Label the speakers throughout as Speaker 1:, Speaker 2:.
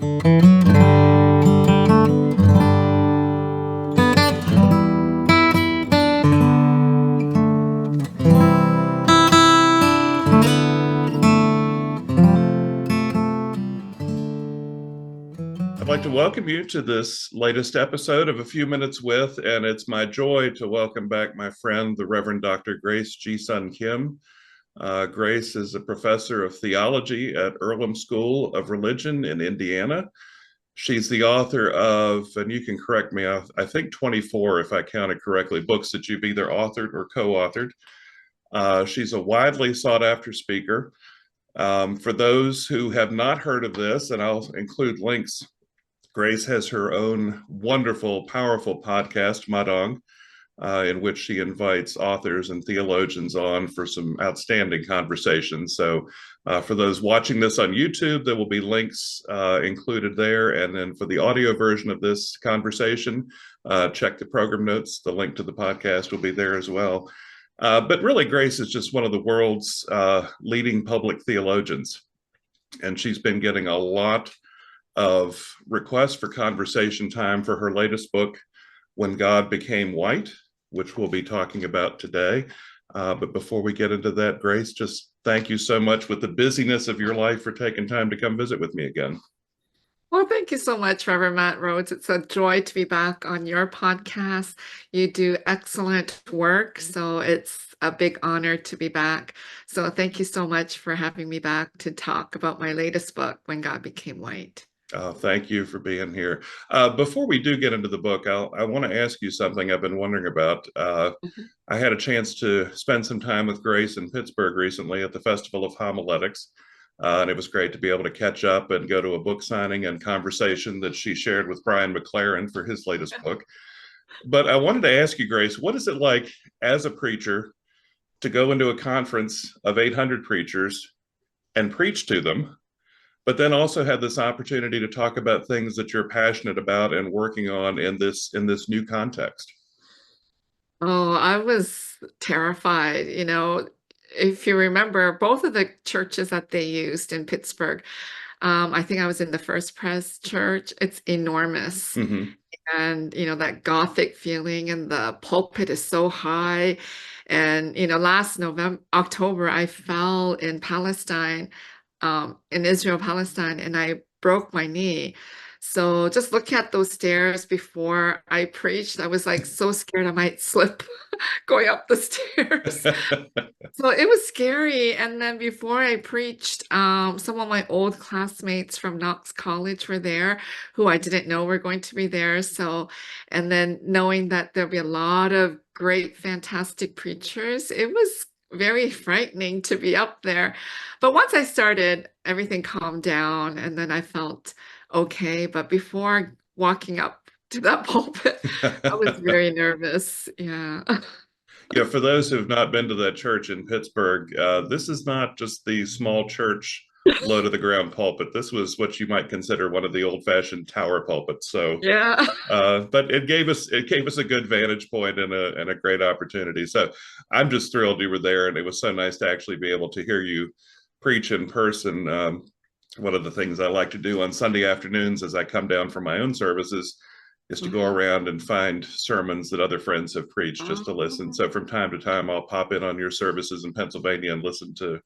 Speaker 1: I'd like to welcome you to this latest episode of A Few Minutes With, and it's my joy to welcome back my friend, the Reverend Dr. Grace G. Sun Kim. Grace is a professor of theology at Earlham School of Religion in Indiana. She's the author of, and you can correct me, I think 24, if I counted correctly, books that you've either authored or co-authored. She's a widely sought after speaker. For those who have not heard of this, and I'll include links, Grace has her own wonderful, powerful podcast, Madong, in which she invites authors and theologians on for some outstanding conversations. So for those watching this on YouTube, there will be links included there. And then for the audio version of this conversation, check the program notes. The link to the podcast will be there as well. But really, Grace is just one of the world's leading public theologians. And she's been getting a lot of requests for conversation time for her latest book, When God Became White, which we'll be talking about today. But before we get into that, Grace, just thank you so much with the busyness of your life for taking time to come visit with me again.
Speaker 2: Well, thank you so much, Reverend Matt Rhodes. It's a joy to be back on your podcast. You do excellent work, so it's a big honor to be back. So thank you so much for having me back to talk about my latest book, When God Became White.
Speaker 1: Thank you for being here. Before we do get into the book, I want to ask you something I've been wondering about. I had a chance to spend some time with Grace in Pittsburgh recently at the Festival of Homiletics. And it was great to be able to catch up and go to a book signing and conversation that she shared with Brian McLaren for his latest book. But I wanted to ask you, Grace, what is it like as a preacher to go into a conference of 800 preachers and preach to them, but then also have this opportunity to talk about things that you're passionate about and working on in this new context?
Speaker 2: Oh, I was terrified. If you remember, both of the churches that they used in Pittsburgh, I think I was in the First Pres Church. It's enormous.
Speaker 1: Mm-hmm.
Speaker 2: And, that Gothic feeling, and the pulpit is so high. And, last October, I fell in Palestine, in Israel, Palestine, and I broke my knee. So just looking at those stairs before I preached, I was like so scared I might slip going up the stairs. So it was scary. And then before I preached, some of my old classmates from Knox College were there who I didn't know were going to be there. So, and then knowing that there'll be a lot of great, fantastic preachers, it was very frightening to be up there. But once I started, everything calmed down and then I felt okay. But before walking up to that pulpit, I was very nervous. Yeah.
Speaker 1: Yeah, for those who have not been to that church in Pittsburgh, this is not just the small church low to the ground pulpit. This was what you might consider one of the old-fashioned tower pulpits. So,
Speaker 2: Yeah.
Speaker 1: but it gave us a good vantage point and a great opportunity. So, I'm just thrilled you were there, and it was so nice to actually be able to hear you preach in person. One of the things I like to do on Sunday afternoons as I come down from my own services is to go
Speaker 2: Mhm.
Speaker 1: around and find sermons that other friends have preached just to listen.
Speaker 2: Oh.
Speaker 1: So from time to time, I'll pop in on your services in Pennsylvania and listen to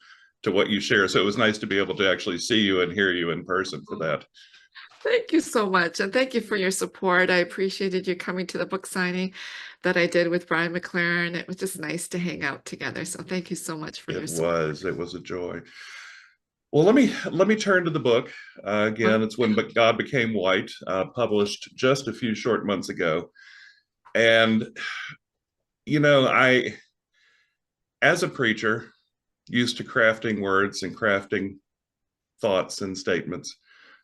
Speaker 1: what you share. So it was nice to be able to actually see you and hear you in person for that.
Speaker 2: Thank you so much. And thank you for your support. I appreciated you coming to the book signing that I did with Brian McLaren. It was just nice to hang out together. So thank you so much for your support.
Speaker 1: It was a joy. Well, let me turn to the book. Again, it's When God Became White, published just a few short months ago. And I, as a preacher, used to crafting words and crafting thoughts and statements.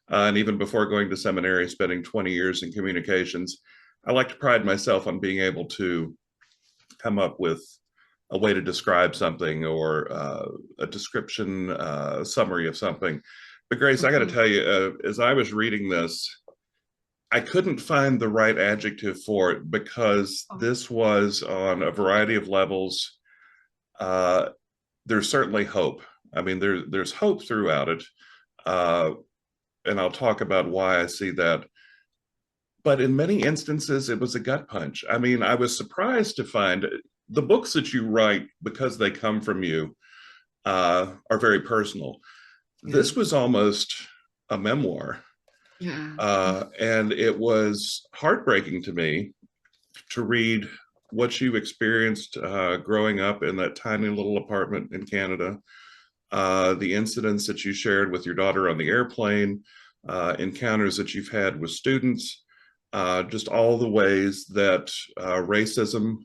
Speaker 1: And even before going to seminary, spending 20 years in communications, I like to pride myself on being able to come up with a way to describe something or a description, summary of something. But Grace, I got to
Speaker 2: Mhm.
Speaker 1: tell you, as I was reading this, I couldn't find the right adjective for it because
Speaker 2: Oh.
Speaker 1: this was on a variety of levels. Uh, there's certainly hope. I mean, there's hope throughout it. Uh, and I'll talk about why I see that. But in many instances, it was a gut punch. I mean, I was surprised to find the books that you write, because they come from you, are very personal.
Speaker 2: Yeah.
Speaker 1: This was almost a memoir.
Speaker 2: Yeah.
Speaker 1: And it was heartbreaking to me to read what you experienced growing up in that tiny little apartment in Canada, the incidents that you shared with your daughter on the airplane, encounters that you've had with students, just all the ways that racism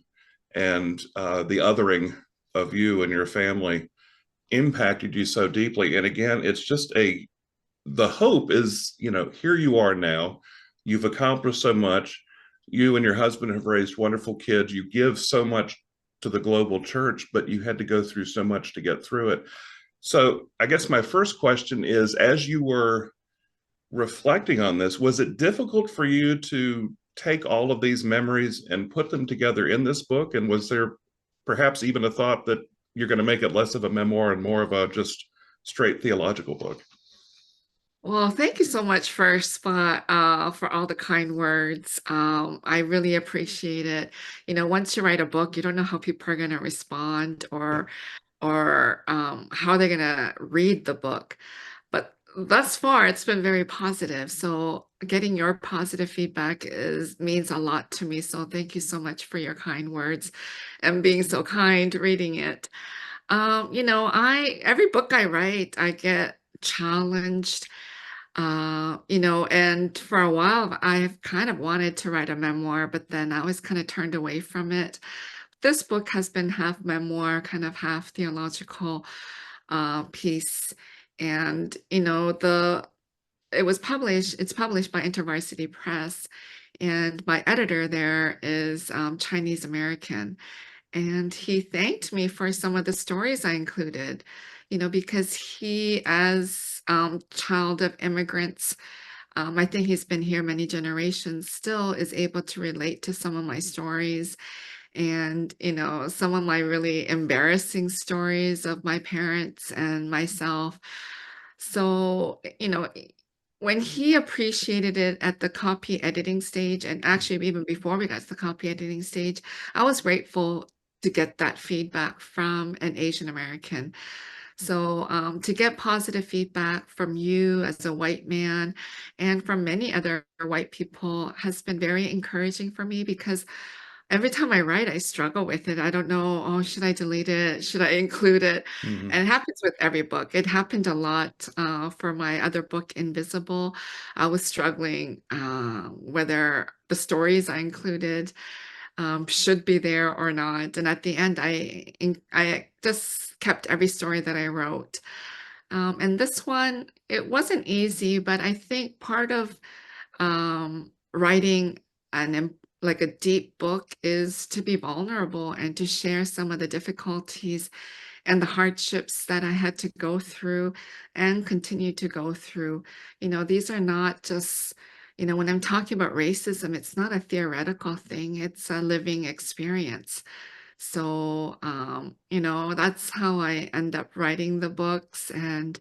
Speaker 1: and the othering of you and your family impacted you so deeply. And again, it's just the hope is, here you are now, you've accomplished so much. You and your husband have raised wonderful kids. You give so much to the global church, but you had to go through so much to get through it. So I guess my first question is, as you were reflecting on this, was it difficult for you to take all of these memories and put them together in this book? And was there perhaps even a thought that you're going to make it less of a memoir and more of a just straight theological book?
Speaker 2: Well, thank you so much first for all the kind words. I really appreciate it. Once you write a book, you don't know how people are going to respond or how they're going to read the book. But thus far, it's been very positive. So getting your positive feedback is means a lot to me. So thank you so much for your kind words and being so kind reading it. I every book I write, I get challenged. And for a while, I've kind of wanted to write a memoir, but then I was kind of turned away from it. This book has been half memoir, kind of half theological piece. And, it's published by InterVarsity Press, and my editor there is Chinese American. And he thanked me for some of the stories I included, because he, as child of immigrants, I think he's been here many generations, still is able to relate to some of my stories and, some of my really embarrassing stories of my parents and myself. So, when he appreciated it at the copy editing stage, and actually even before we got to the copy editing stage, I was grateful to get that feedback from an Asian American. So to get positive feedback from you as a white man and from many other white people has been very encouraging for me because every time I write, I struggle with it. I don't know, oh, should I delete it? Should I include it?
Speaker 1: Mm-hmm.
Speaker 2: And it happens with every book. It happened a lot for my other book, Invisible. I was struggling whether the stories I included should be there or not. And at the end, I just kept every story that I wrote. And this one, it wasn't easy, but I think part of writing like a deep book is to be vulnerable and to share some of the difficulties and the hardships that I had to go through and continue to go through. These are not just, when I'm talking about racism, it's not a theoretical thing, it's a living experience. So, that's how I end up writing the books. And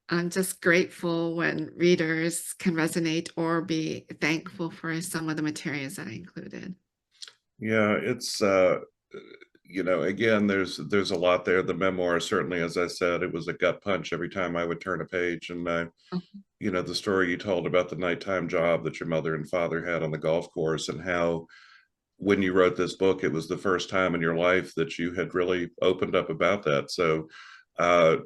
Speaker 2: I'm just grateful when readers can resonate or be thankful for some of the materials that I included.
Speaker 1: Yeah, it's again, there's a lot there. The memoir, certainly, as I said, it was a gut punch every time I would turn a page. And the story you told about the nighttime job that your mother and father had on the golf course, and how when you wrote this book, it was the first time in your life that you had really opened up about that. So uh,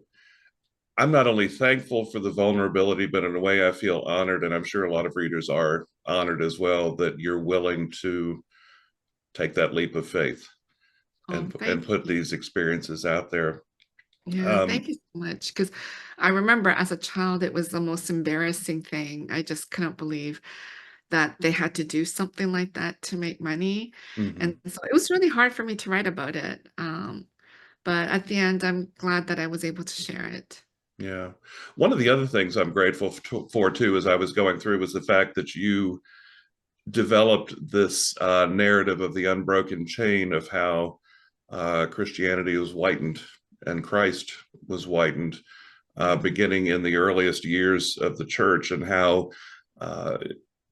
Speaker 1: I'm not only thankful for the vulnerability, but in a way I feel honored, and I'm sure a lot of readers are honored as well, that you're willing to take that leap of faith
Speaker 2: Oh,
Speaker 1: and
Speaker 2: thank
Speaker 1: put
Speaker 2: you.
Speaker 1: these experiences out there.
Speaker 2: Yeah, thank
Speaker 1: Um,
Speaker 2: you so much. Because I remember as a child, it was the most embarrassing thing. I just couldn't believe that they had to do something like that to make money. And
Speaker 1: mhm.
Speaker 2: so it was really hard for me to write about it. But at the end, I'm glad that I was able to share it.
Speaker 1: Yeah. One of the other things I'm grateful for too, as I was going through, was the fact that you developed this narrative of the unbroken chain of how Christianity was whitened and Christ was whitened. beginning in the earliest years of the church, and how uh,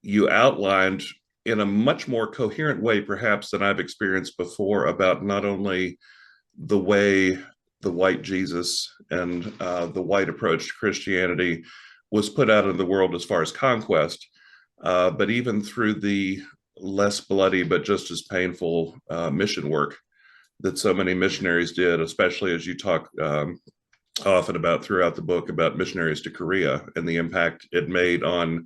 Speaker 1: you outlined in a much more coherent way, perhaps, than I've experienced before, about not only the way the white Jesus and the white approach to Christianity was put out in the world as far as conquest, but even through the less bloody but just as painful mission work that so many missionaries did, especially as you talk often about throughout the book about missionaries to Korea and the impact it made on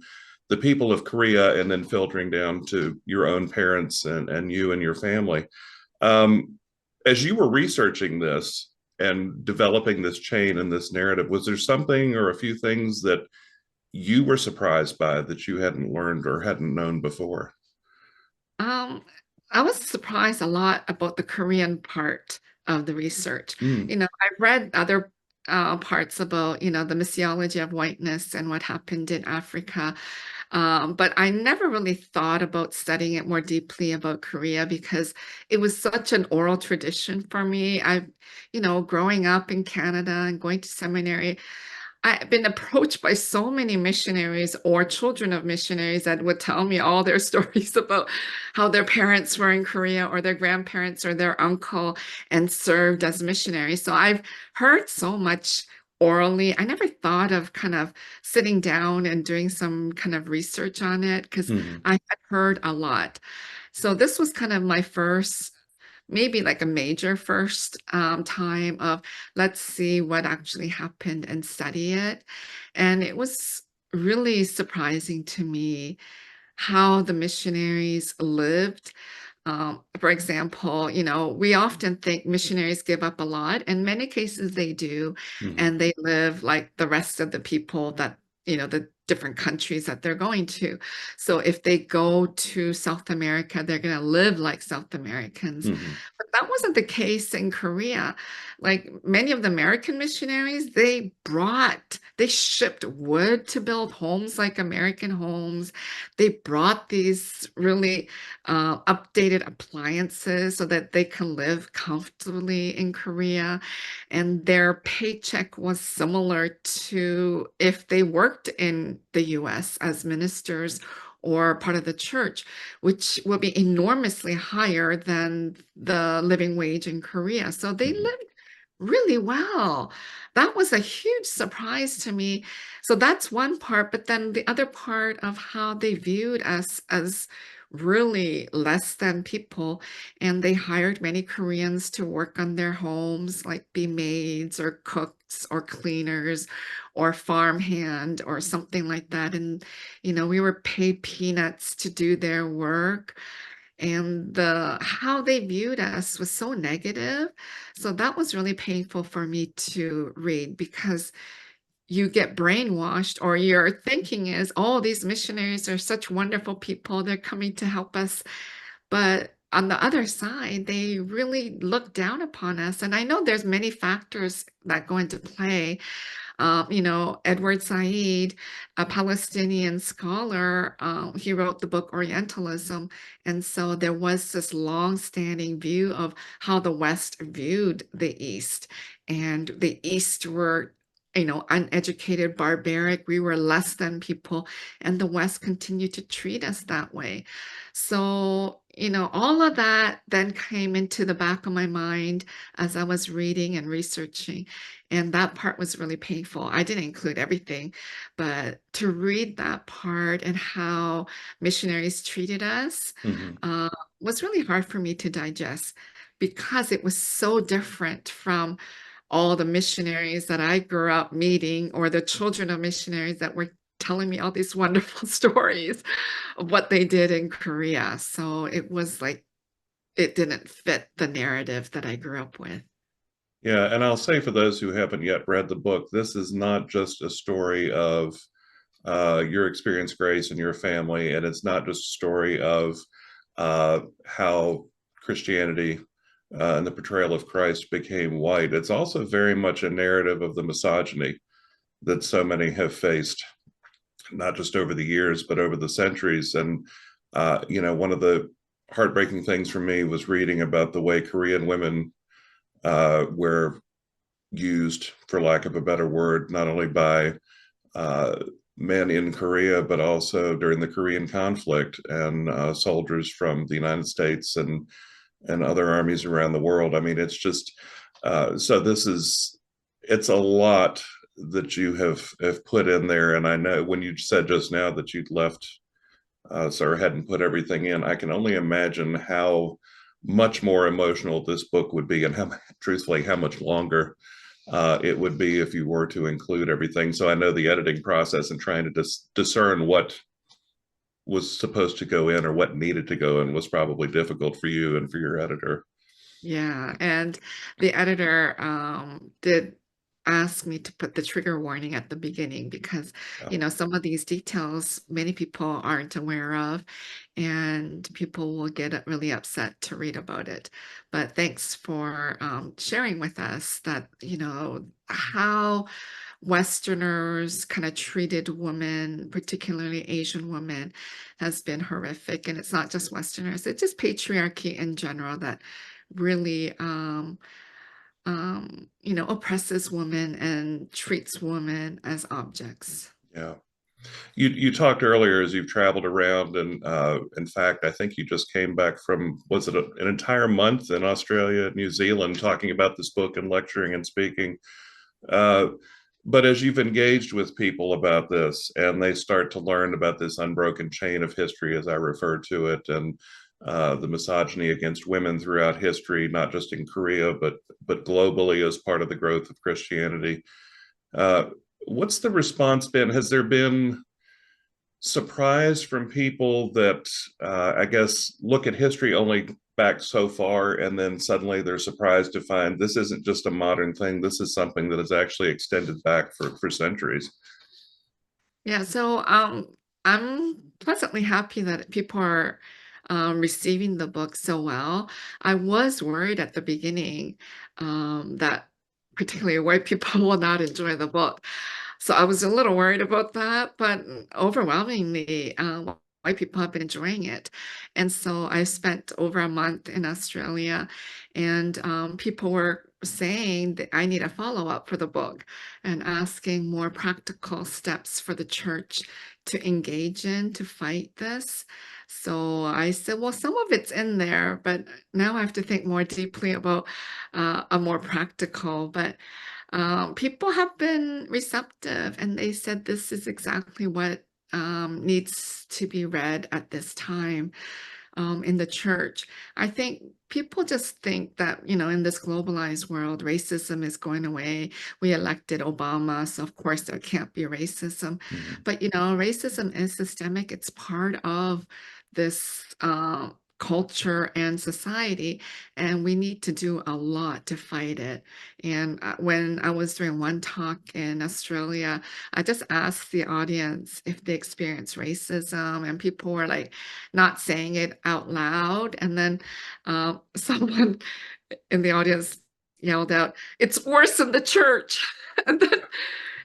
Speaker 1: the people of Korea, and then filtering down to your own parents and you and your family. Um, as you were researching this and developing this chain and this narrative, was there something or a few things that you were surprised by that you hadn't learned or hadn't known before?
Speaker 2: Um, I was surprised a lot about the Korean part of the research.
Speaker 1: Mm,
Speaker 2: I read other parts about, the missiology of whiteness and what happened in Africa. But I never really thought about studying it more deeply about Korea because it was such an oral tradition for me. Growing up in Canada and going to seminary, I've been approached by so many missionaries or children of missionaries that would tell me all their stories about how their parents were in Korea or their grandparents or their uncle and served as missionaries. So I've heard so much orally. I never thought of kind of sitting down and doing some kind of research on it because
Speaker 1: mhm,
Speaker 2: I had heard a lot. So this was kind of my first, maybe like a major first time of let's see what actually happened and study it. And it was really surprising to me how the missionaries lived. For example, we often think missionaries give up a lot. In many cases, they do,
Speaker 1: mhm,
Speaker 2: and they live like the rest of the people that, the different countries that they're going to. So if they go to South America, they're going to live like South Americans.
Speaker 1: mhm,
Speaker 2: But that wasn't the case in Korea. Like many of the American missionaries, they shipped wood to build homes like American homes. They brought these really updated appliances so that they can live comfortably in Korea. And their paycheck was similar to if they worked in the US as ministers or part of the church, which will be enormously higher than the living wage in Korea. So they
Speaker 1: mhm,
Speaker 2: lived really well. That was a huge surprise to me. So that's one part, but then the other part of how they viewed us as really less than people, and they hired many Koreans to work on their homes, like be maids or cooks or cleaners or farmhand or something like that. And we were paid peanuts to do their work, and the how they viewed us was so negative. So that was really painful for me to read because you get brainwashed, or your thinking is, oh, these missionaries are such wonderful people, they're coming to help us. But on the other side, they really look down upon us. And I know there's many factors that go into play. Edward Said, a Palestinian scholar, he wrote the book Orientalism. And so there was this long-standing view of how the West viewed the East. And the East were, uneducated, barbaric. We were less than people. And the West continued to treat us that way. So, all of that then came into the back of my mind as I was reading and researching. And that part was really painful. I didn't include everything, but to read that part and how missionaries treated us
Speaker 1: mhm.
Speaker 2: uh, was really hard for me to digest because it was so different from all the missionaries that I grew up meeting or the children of missionaries that were telling me all these wonderful stories of what they did in Korea. So it was like it didn't fit the narrative that I grew up with.
Speaker 1: Yeah, and I'll say for those who haven't yet read the book, this is not just a story of your experience, Grace, and your family, and it's not just a story of how Christianity and the portrayal of Christ became white. It's also very much a narrative of the misogyny that so many have faced, not just over the years, but over the centuries. And, one of the heartbreaking things for me was reading about the way Korean women were used, for lack of a better word, not only by uh, men in Korea, but also during the Korean conflict and soldiers from the United States and other armies around the world. I mean, it's just so it's a lot that you have put in there. And I know when you said just now that you'd left, so hadn't put everything in, I can only imagine how much more emotional this book would be, and how, truthfully, how much longer it would be if you were to include everything. So I know the editing process and trying to discern what was supposed to go in or what needed to go in was probably difficult for you and for your editor.
Speaker 2: Yeah, and the editor did ask me to put the trigger warning at the beginning because,
Speaker 1: Yeah.
Speaker 2: some of these details many people aren't aware of, and people will get really upset to read about it. But thanks for sharing with us that, how Westerners kind of treated women, particularly Asian women, has been horrific. And it's not just Westerners, it's just patriarchy in general that really oppresses women and treats women as objects.
Speaker 1: Yeah. You talked earlier as you've traveled around, and in fact, I think you just came back from, was it an entire month in Australia, New Zealand, talking about this book and lecturing and speaking. Uh, but as you've engaged with people about this, and they start to learn about this unbroken chain of history, as I refer to it, and the misogyny against women throughout history, not just in Korea, but globally as part of the growth of Christianity. Uh, what's the response been? Has there been surprise from people that I guess look at history only back so far, and then suddenly they're surprised to find this isn't just a modern thing. This is something that is actually extended back for centuries.
Speaker 2: Yeah, so I'm pleasantly happy that people are receiving the book so well. I was worried at the beginning that particularly white people will not enjoy the book. So I was a little worried about that, but overwhelmingly, white people have been enjoying it. And so I spent over a month in Australia, and people were saying that I need a follow-up for the book and asking more practical steps for the church to engage in to fight this. So I said, well, some of it's in there, but now I have to think more deeply about a more practical. But people have been receptive, and they said this is exactly what needs to be read at this time in the church. I think people just think that, in this globalized world, racism is going away. We elected Obama, so of course there can't be racism.
Speaker 1: Mhm.
Speaker 2: But, racism is systemic. It's part of this culture and society, and we need to do a lot to fight it. And when I was doing one talk in Australia, I just asked the audience if they experience racism, and people were like, not saying it out loud. And then someone in the audience yelled out, "It's worse in the church." And then,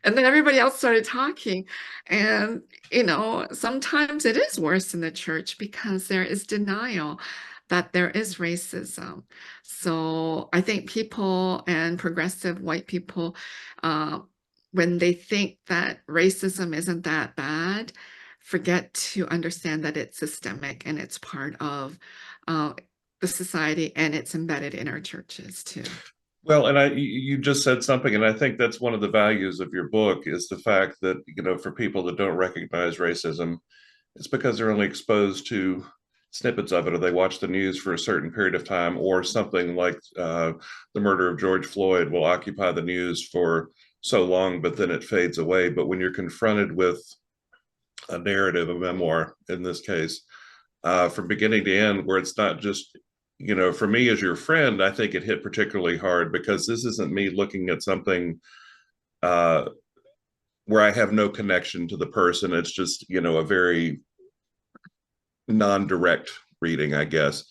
Speaker 2: and then everybody else started talking. And, sometimes it is worse in the church because there is denial that there is racism. So I think people and progressive white people, uh, when they think that racism isn't that bad, forget to understand that it's systemic and it's part of uh, the society, and it's embedded in our churches too.
Speaker 1: Well, and you just said something, and I think that's one of the values of your book is the fact that, for people that don't recognize racism, it's because they're only exposed to snippets of it, or they watch the news for a certain period of time, or something like the murder of George Floyd will occupy the news for so long, but then it fades away. But when you're confronted with a narrative, a memoir in this case, from beginning to end, where it's not just, for me as your friend, I think it hit particularly hard because this isn't me looking at something uh, where I have no connection to the person. It's just, a very non-direct reading, I guess.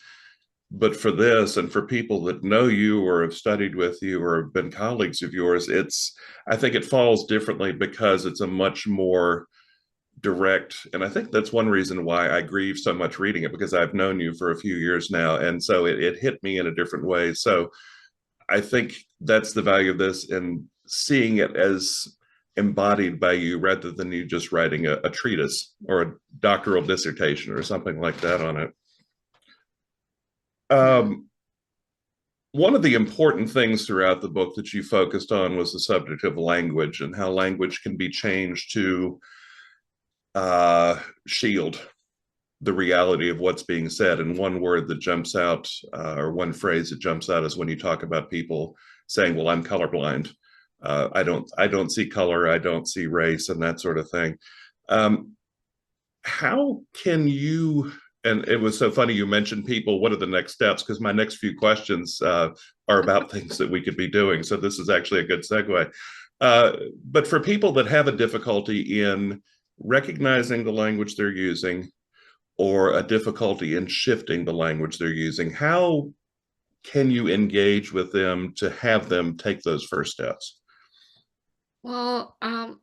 Speaker 1: But for this, and for people that know you or have studied with you or have been colleagues of yours, I think it falls differently because it's a much more direct. And I think that's one reason why I grieve so much reading it, because I've known you for a few years now. And so it hit me in a different way. So I think that's the value of this, and seeing it as embodied by you rather than you just writing a treatise or a doctoral dissertation or something like that on it.
Speaker 2: Yeah.
Speaker 1: Um, one of the important things throughout the book that you focused on was the subject of language and how language can be changed to shield the reality of what's being said. And one word that jumps out, or one phrase that jumps out, is when you talk about people saying, "Well, I'm colorblind. I don't see color. I don't see race," and that sort of thing. Um, how can you? And it was so funny you mentioned people. What are the next steps? Because my next few questions are about things that we could be doing. So this is actually a good segue. But for people that have a difficulty in recognizing the language they're using, or a difficulty in shifting the language they're using, how can you engage with them to have them take those first steps?
Speaker 2: Well,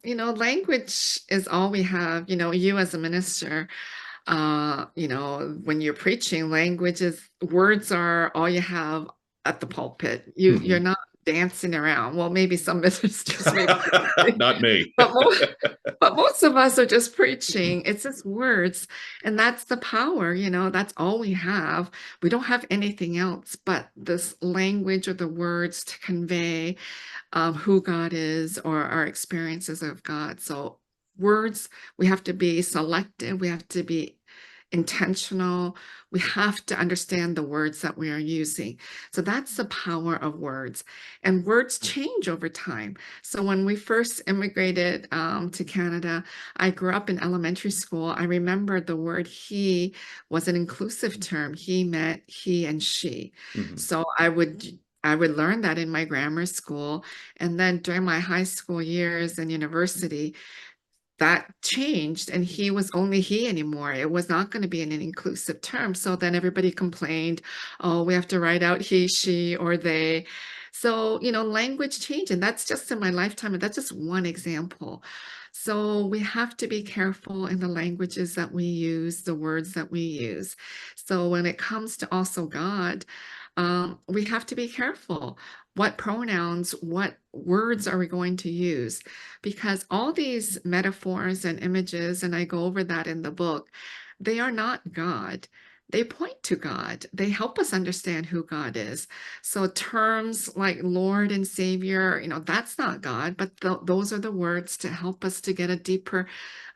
Speaker 2: language is all we have. You as a minister, when you're preaching, words are all you have at the pulpit. You're
Speaker 1: Mhm.
Speaker 2: not dancing around. Well, maybe some ministers may be dancing,
Speaker 1: Not me.
Speaker 2: but most of us are just preaching. It's just words, and that's the power. That's all we have. We don't have anything else but this language or the words to convey who God is or our experiences of God. So words, we have to be selective. We have to be intentional. We have to understand the words that we are using. So that's the power of words. And words change over time. So when we first immigrated to Canada, I grew up in elementary school. I remember the word he was an inclusive term. He meant he and she.
Speaker 1: Mhm.
Speaker 2: So I would learn that in my grammar school. And then during my high school years and university, that changed, and he was only he anymore. It was not going to be an inclusive term. So then everybody complained, oh, we have to write out he, she, or they. So, language changed, and that's just in my lifetime, and that's just one example. So we have to be careful in the languages that we use, the words that we use. So when it comes to also God, we have to be careful. What pronouns, what words are we going to use? Because all these metaphors and images, and I go over that in the book, they are not God. They point to God. They help us understand who God is. So terms like Lord and Savior, that's not God, but those are the words to help us to get a deeper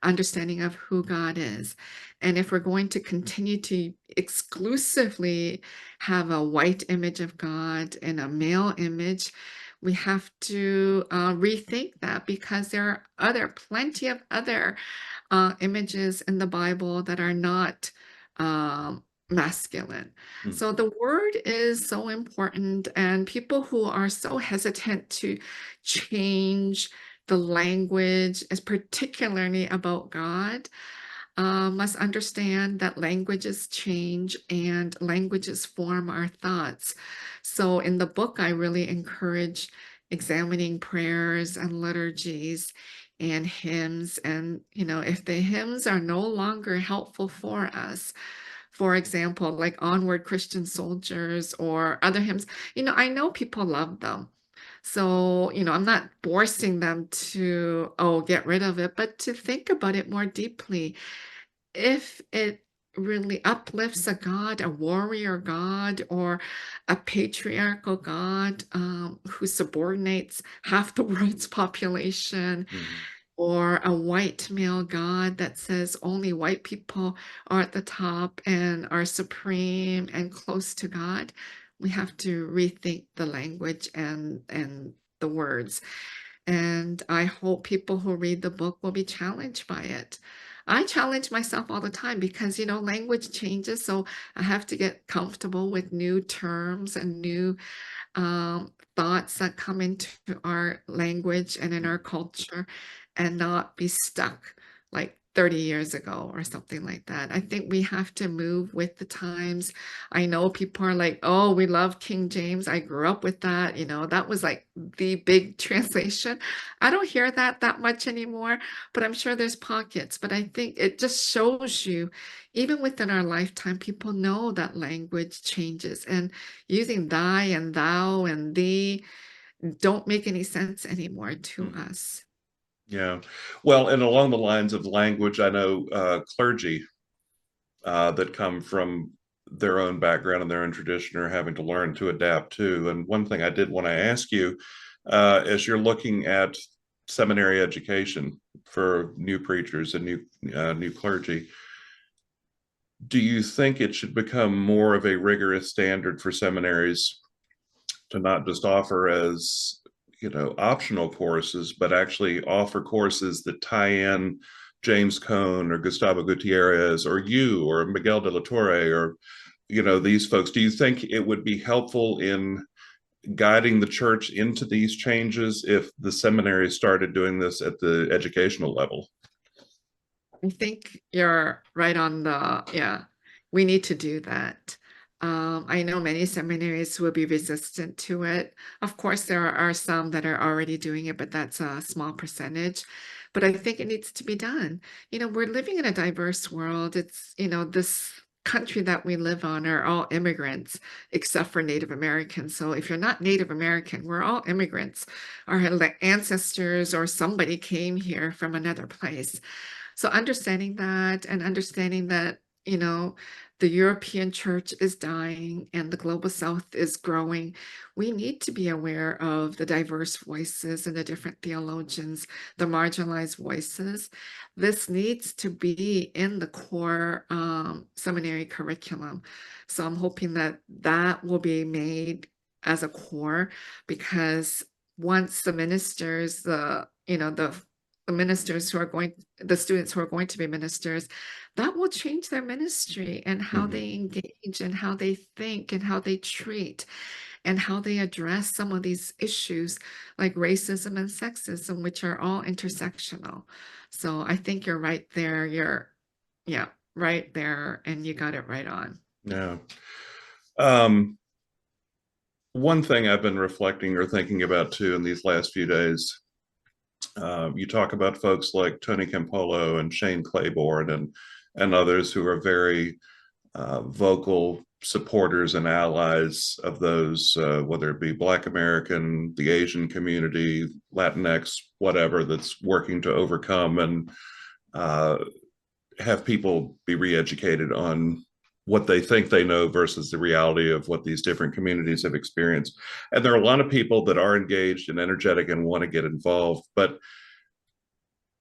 Speaker 2: understanding of who God is. And if we're going to continue to exclusively have a white image of God and a male image, we have to rethink that, because there are plenty of other images in the Bible that are not masculine.
Speaker 1: Mhm.
Speaker 2: So the word is so important, and people who are so hesitant to change the language, is particularly about God, must understand that languages change and languages form our thoughts. So in the book, I really encourage examining prayers and liturgies and hymns. And, if the hymns are no longer helpful for us, for example, like Onward Christian Soldiers or other hymns, I know people love them. So, I'm not forcing them to, oh, get rid of it, but to think about it more deeply. If it really uplifts a God, a warrior God, or a patriarchal God who subordinates half the world's population,
Speaker 1: Mhm.
Speaker 2: or a white male God that says only white people are at the top and are supreme and close to God, we have to rethink the language and the words. And I hope people who read the book will be challenged by it. I challenge myself all the time because, language changes. So I have to get comfortable with new terms and new thoughts that come into our language and in our culture, and not be stuck. Like 30 years ago or something like that. I think we have to move with the times. I know people are like, oh, we love King James. I grew up with that. That was like the big translation. I don't hear that much anymore, but I'm sure there's pockets. But I think it just shows you, even within our lifetime, people know that language changes, and using thy and thou and thee don't make any sense anymore to
Speaker 1: Mm.
Speaker 2: us.
Speaker 1: Yeah. Well, and along the lines of language, I know clergy that come from their own background and their own tradition are having to learn to adapt too. And one thing I did want to ask you, as you're looking at seminary education for new preachers and new clergy, do you think it should become more of a rigorous standard for seminaries to not just offer as optional courses, but actually offer courses that tie in James Cone or Gustavo Gutierrez or you or Miguel de la Torre or these folks? Do you think it would be helpful in guiding the church into these changes if the seminary started doing this at the educational level?
Speaker 2: I think you're right on yeah, we need to do that. I know many seminaries will be resistant to it. Of course, there are some that are already doing it, but that's a small percentage. But I think it needs to be done. We're living in a diverse world. This country that we live on are all immigrants, except for Native Americans. So if you're not Native American, we're all immigrants. Our ancestors or somebody came here from another place. So understanding that, and understanding that, the European church is dying and the global south is growing, we need to be aware of the diverse voices and the different theologians, the marginalized voices. This needs to be in the core seminary curriculum. So I'm hoping that that will be made as a core, because once the ministers, the ministers who are going, the students who are going to be ministers, that will change their ministry and how
Speaker 1: Mm-hmm.
Speaker 2: they engage and how they think and how they treat and how they address some of these issues like racism and sexism, which are all intersectional. So I think you're right there. Yeah, right there. And you got it right on.
Speaker 1: Yeah. Um, One thing I've been reflecting or thinking about too in these last few days, you talk about folks like Tony Campolo and Shane Claiborne and others who are very vocal supporters and allies of those, whether it be Black American, the Asian community, Latinx, whatever, that's working to overcome and uh, have people be re-educated on what they think they know versus the reality of what these different communities have experienced. And there are a lot of people that are engaged and energetic and want to get involved, but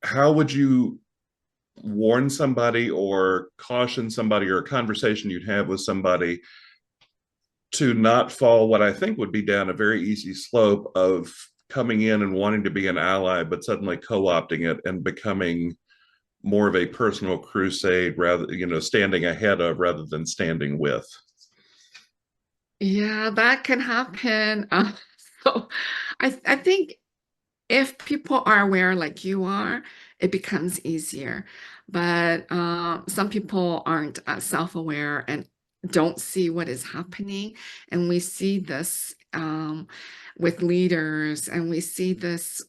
Speaker 1: how would you warn somebody or caution somebody, or a conversation you'd have with somebody to not fall what I think would be down a very easy slope of coming in and wanting to be an ally, but suddenly co-opting it and becoming more of a personal crusade, rather, standing ahead of rather than standing with?
Speaker 2: Yeah, that can happen. So I think if people are aware like you are, it becomes easier. But some people aren't self-aware and don't see what is happening. And we see this with leaders, and we see this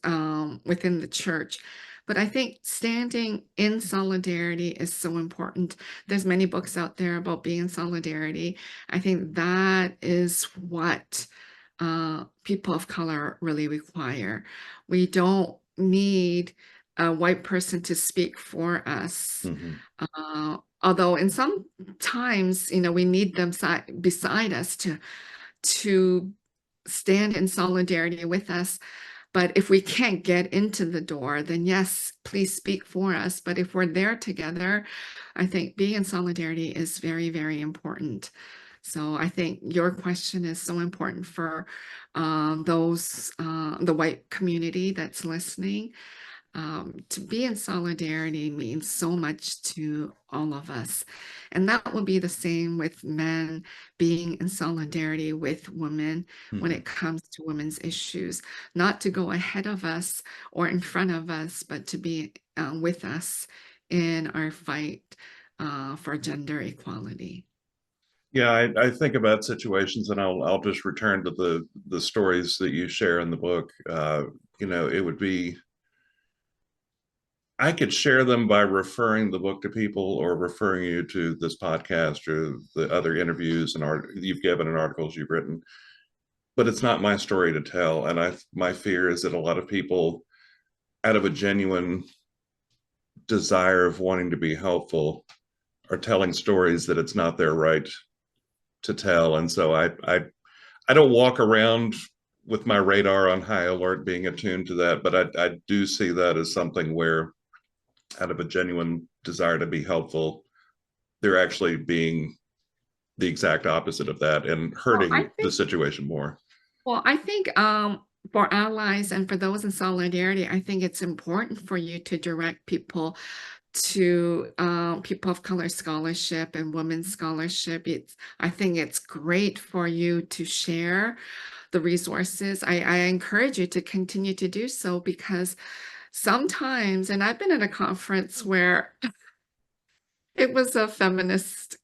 Speaker 2: within the church. But I think standing in solidarity is so important. There's many books out there about being in solidarity. I think that is what people of color really require. We don't need a white person to speak for us.
Speaker 1: Mm-hmm.
Speaker 2: Although in some times, we need them beside us to stand in solidarity with us. But if we can't get into the door, then yes, please speak for us. But if we're there together, I think being in solidarity is very, very important. So I think your question is so important for the white community that's listening. To be in solidarity means so much to all of us. And that will be the same with men being in solidarity with women when
Speaker 1: Mm-hmm.
Speaker 2: it comes to women's issues, not to go ahead of us or in front of us, but to be with us in our fight for gender equality.
Speaker 1: Yeah, I think about situations, and I'll just return to the stories that you share in the book. It would be, I could share them by referring the book to people or referring you to this podcast or the other interviews and art you've given and articles you've written. But it's not my story to tell, and my fear is that a lot of people, out of a genuine desire of wanting to be helpful, are telling stories that it's not their right to tell. And so I don't walk around with my radar on high alert, being attuned to that, but I do see that as something where, out of a genuine desire to be helpful, they're actually being the exact opposite of that and
Speaker 2: Well, I
Speaker 1: hurting the
Speaker 2: think
Speaker 1: situation more.
Speaker 2: I think for allies and for those in solidarity, I think it's important for you to direct people to people of color scholarship and women's scholarship. I think it's great for you to share the resources. I encourage you to continue to do so because sometimes, and I've been at a conference where it was a feminist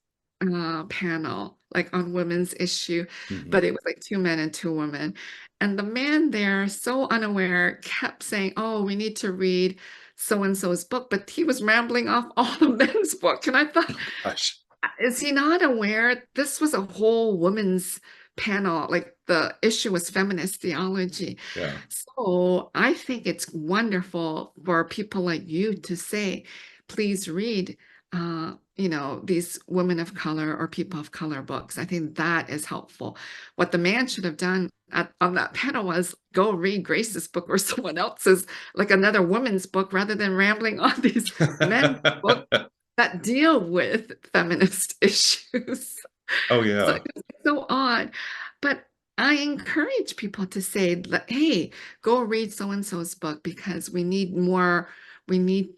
Speaker 2: panel, like on women's issue,
Speaker 1: Mm-hmm.
Speaker 2: but it was like two men and two women. And the man there, so unaware, kept saying, "Oh, we need to read so and so's book," but he was rambling off all the men's books. And I thought,
Speaker 1: Oh gosh.
Speaker 2: is he not aware this was a whole women's panel? Like the issue was feminist theology.
Speaker 1: Yeah.
Speaker 2: So I think it's wonderful for people like you to say, please read, these women of color or people of color books. I think that is helpful. What the man should have done on that panel was go read Grace's book or someone else's, like another woman's book, rather than rambling on these men's books that deal with feminist issues.
Speaker 1: Oh
Speaker 2: So
Speaker 1: yeah.
Speaker 2: it's so odd. But I encourage people to say, hey, go read so and so's book because we need more, we need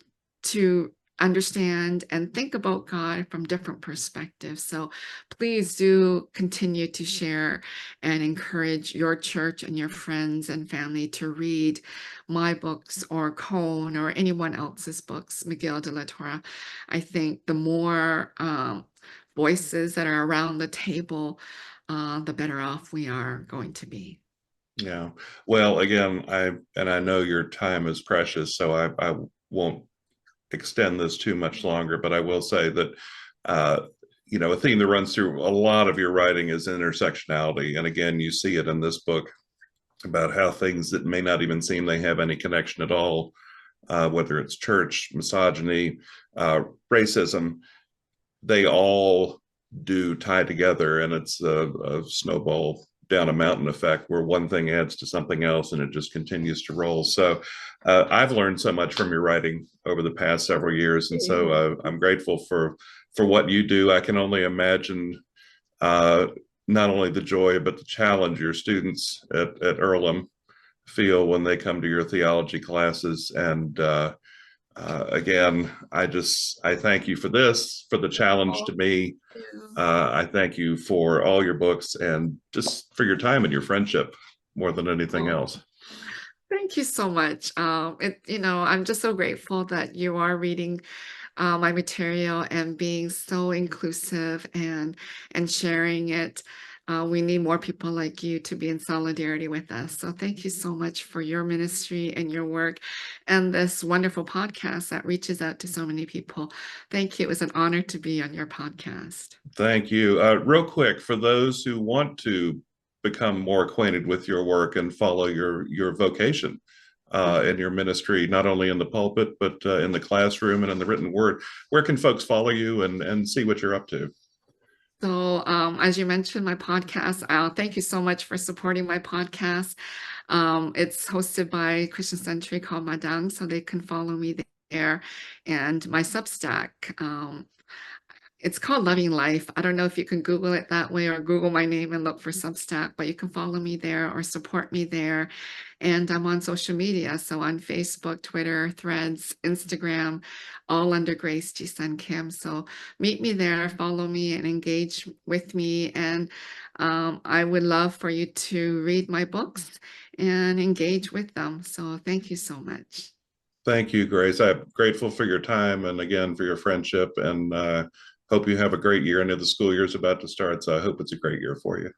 Speaker 2: to understand and think about God from different perspectives. So please do continue to share and encourage your church and your friends and family to read my books or Cone or anyone else's books, Miguel de la Torre. I think the more voices that are around the table, the better off we are going to be.
Speaker 1: Yeah. Well, again, I know your time is precious, so I won't extend this too much longer, but I will say that uh, a theme that runs through a lot of your writing is intersectionality. And again, you see it in this book about how things that may not even seem they have any connection at all, whether it's church, misogyny, racism, they all do tie together, and it's a snowball down a mountain effect where one thing adds to something else and it just continues to roll. So I've learned so much from your writing over the past several years, and so I'm grateful for what you do. I can only imagine uh, not only the joy but the challenge your students at Earlham feel when they come to your theology classes. And again, I thank you for this, for the challenge to
Speaker 2: Oh,
Speaker 1: me.
Speaker 2: thank you.
Speaker 1: I thank you for all your books and just for your time and your friendship more than anything
Speaker 2: Oh,
Speaker 1: else.
Speaker 2: thank you so much. I'm just so grateful that you are reading my material and being so inclusive and sharing it. We need more people like you to be in solidarity with us. So thank you so much for your ministry and your work and this wonderful podcast that reaches out to so many people. Thank you. It was an honor to be on your podcast.
Speaker 1: Thank you. Real quick, for those who want to become more acquainted with your work and follow your vocation
Speaker 2: Uh-huh.
Speaker 1: and your ministry, not only in the pulpit but in the classroom and in the written word, where can folks follow you and see what you're up to?
Speaker 2: So, as you mentioned, my podcast, thank you so much for supporting my podcast. It's hosted by Christian Century called Madang, so they can follow me there. And my Substack, it's called Loving Life. I don't know if you can Google it that way or Google my name and look for Substack, but you can follow me there or support me there. And I'm on social media. So on Facebook, Twitter, Threads, Instagram, all under Grace Ji Sun Kim. So meet me there, follow me, and engage with me. And I would love for you to read my books and engage with them. So thank you so much.
Speaker 1: Thank you, Grace. I'm grateful for your time and again for your friendship, and hope you have a great year. I know the school year is about to start, so I hope it's a great year for you.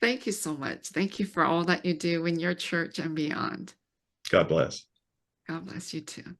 Speaker 2: Thank you so much. Thank you for all that you do in your church and beyond.
Speaker 1: God bless.
Speaker 2: God bless you too.